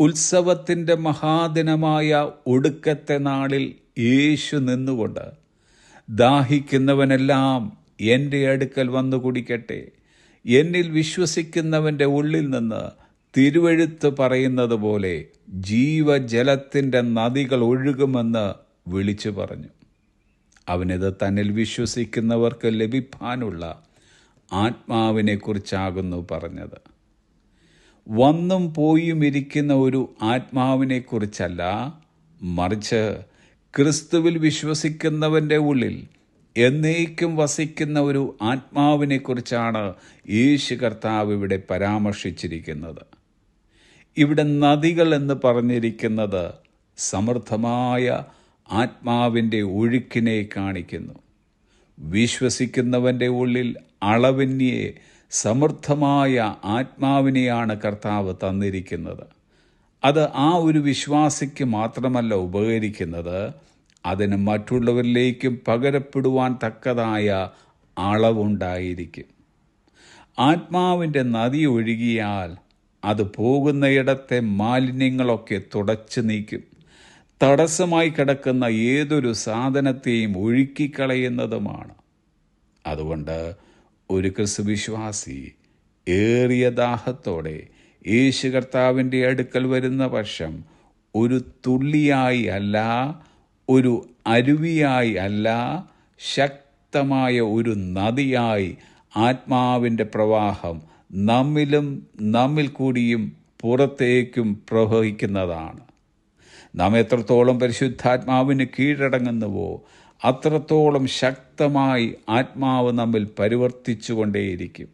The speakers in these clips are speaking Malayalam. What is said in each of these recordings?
ഉത്സവത്തിൻ്റെ മഹാദിനമായ ഒടുക്കത്തെ നാളിൽ യേശു നിന്നുകൊണ്ട്, ദാഹിക്കുന്നവനെല്ലാം എൻ്റെ അടുക്കൽ വന്നു കുടിക്കട്ടെ, എന്നിൽ വിശ്വസിക്കുന്നവൻ്റെ ഉള്ളിൽ നിന്ന് തിരുവെഴുത്ത് പറയുന്നത് പോലെ ജീവജലത്തിൻ്റെ നദികൾ ഒഴുകുമെന്ന് വിളിച്ചു പറഞ്ഞു. അവനിത് തന്നിൽ വിശ്വസിക്കുന്നവർക്ക് ലഭിക്കാനുള്ള ആത്മാവിനെക്കുറിച്ചാകുന്നു പറഞ്ഞത്. വന്നും പോയും ഇരിക്കുന്ന ഒരു ആത്മാവിനെക്കുറിച്ചല്ല, മറിച്ച് ക്രിസ്തുവിൽ വിശ്വസിക്കുന്നവൻ്റെ ഉള്ളിൽ എന്നേക്കും വസിക്കുന്ന ഒരു ആത്മാവിനെക്കുറിച്ചാണ് യേശു കർത്താവ് ഇവിടെ പരാമർശിച്ചിരിക്കുന്നത്. ഇവിടെ നദികൾ എന്ന് പറഞ്ഞിരിക്കുന്നത് സമൃദ്ധമായ ആത്മാവിൻ്റെ ഒഴുക്കിനെ കാണിക്കുന്നു. വിശ്വസിക്കുന്നവൻ്റെ ഉള്ളിൽ അളവിന്യെ സമൃദ്ധമായ ആത്മാവിനെയാണ് കർത്താവ് തന്നിരിക്കുന്നത്. അത് ആ ഒരു വിശ്വാസിക്ക് മാത്രമല്ല ഉപകരിക്കുന്നത്, അതിന് മറ്റുള്ളവരിലേക്കും പകരപ്പെടുവാൻ തക്കതായ അളവുണ്ടായിരിക്കും. ആത്മാവിൻ്റെ നദി ഒഴുകിയാൽ അത് പോകുന്നയിടത്തെ മാലിന്യങ്ങളൊക്കെ തുടച്ചു നീക്കും. തടസ്സമായി കിടക്കുന്ന ഏതൊരു സാധനത്തെയും ഒഴുക്കിക്കളയുന്നതുമാണ്. അതുകൊണ്ട് ഒരു ക്രിസ്തുവിശ്വാസി ഏറിയ ദാഹത്തോടെ യേശു കർത്താവിൻ്റെ അടുക്കൽ വരുന്ന പക്ഷം ഒരു തുള്ളിയായി അല്ല, ഒരു അരുവിയായി അല്ല, ശക്തമായ ഒരു നദിയായി ആത്മാവിൻ്റെ പ്രവാഹം നമ്മിലും നമ്മിൽ കൂടിയും പുറത്തേക്കും പ്രവഹിക്കുന്നതാണ്. നാം എത്രത്തോളം പരിശുദ്ധാത്മാവിന് കീഴടങ്ങുന്നുവോ അത്രത്തോളം ശക്തമായി ആത്മാവ് നമ്മിൽ പരിവർത്തിച്ചു കൊണ്ടേയിരിക്കും.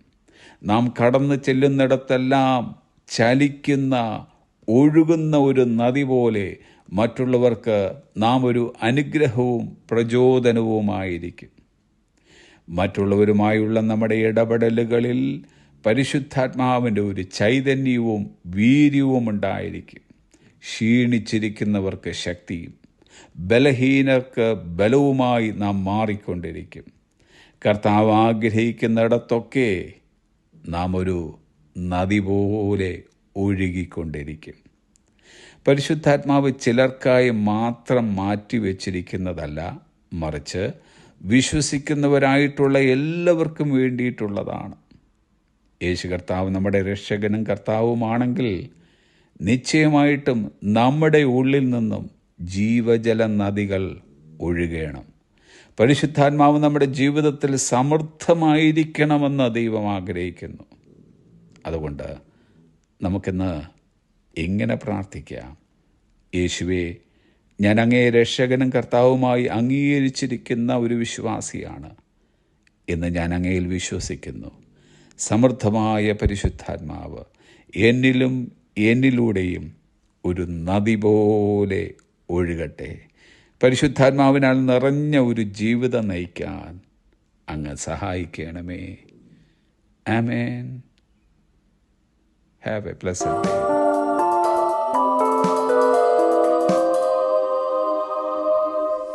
നാം കടന്നു ചെല്ലുന്നിടത്തെല്ലാം ചലിക്കുന്ന, ഒഴുകുന്ന ഒരു നദി പോലെ മറ്റുള്ളവർക്ക് നാം ഒരു അനുഗ്രഹവും പ്രചോദനവുമായിരിക്കും. മറ്റുള്ളവരുമായുള്ള നമ്മുടെ ഇടപെടലുകളിൽ പരിശുദ്ധാത്മാവിൻ്റെ ഒരു ചൈതന്യവും വീര്യവും ഉണ്ടായിരിക്കും. ക്ഷീണിച്ചിരിക്കുന്നവർക്ക് ശക്തിയും ബലഹീനർക്ക് ബലവുമായി നാം മാറിക്കൊണ്ടിരിക്കും. കർത്താവ് ആഗ്രഹിക്കുന്നിടത്തൊക്കെ നാം ഒരു നദി പോലെ ഒഴുകിക്കൊണ്ടിരിക്കും. പരിശുദ്ധാത്മാവ് ചിലർക്കായി മാത്രം മാറ്റിവെച്ചിരിക്കുന്നതല്ല, മറിച്ച് വിശ്വസിക്കുന്നവരായിട്ടുള്ള എല്ലാവർക്കും വേണ്ടിയിട്ടുള്ളതാണ്. യേശു കർത്താവ് നമ്മുടെ രക്ഷകനും കർത്താവുമാണെങ്കിൽ നിശ്ചയമായിട്ടും നമ്മുടെ ഉള്ളിൽ നിന്നും ജീവജല നദികൾ ഒഴുകണം. പരിശുദ്ധാത്മാവ് നമ്മുടെ ജീവിതത്തിൽ സമൃദ്ധമായിരിക്കണമെന്ന് ദൈവം ആഗ്രഹിക്കുന്നു. അതുകൊണ്ട് നമുക്കിന്ന് എങ്ങനെ പ്രാർത്ഥിക്കാം? യേശുവേ, ഞാൻ അങ്ങേ രക്ഷകനും കർത്താവുമായി അംഗീകരിച്ചിരിക്കുന്ന ഒരു വിശ്വാസിയാണ്. എന്ന് ഞാൻ അങ്ങയിൽ വിശ്വസിക്കുന്നു. സമൃദ്ധമായ പരിശുദ്ധാത്മാവ് എന്നിലും എന്നിലൂടെയും ഒരു നദി പോലെ ഒഴുകട്ടെ. പരിശുദ്ധാത്മാവിനാൽ നിറഞ്ഞ ഒരു ജീവിതം നയിക്കാൻ അങ്ങ് സഹായിക്കണമേ. ആമേൻ. Have a pleasant day.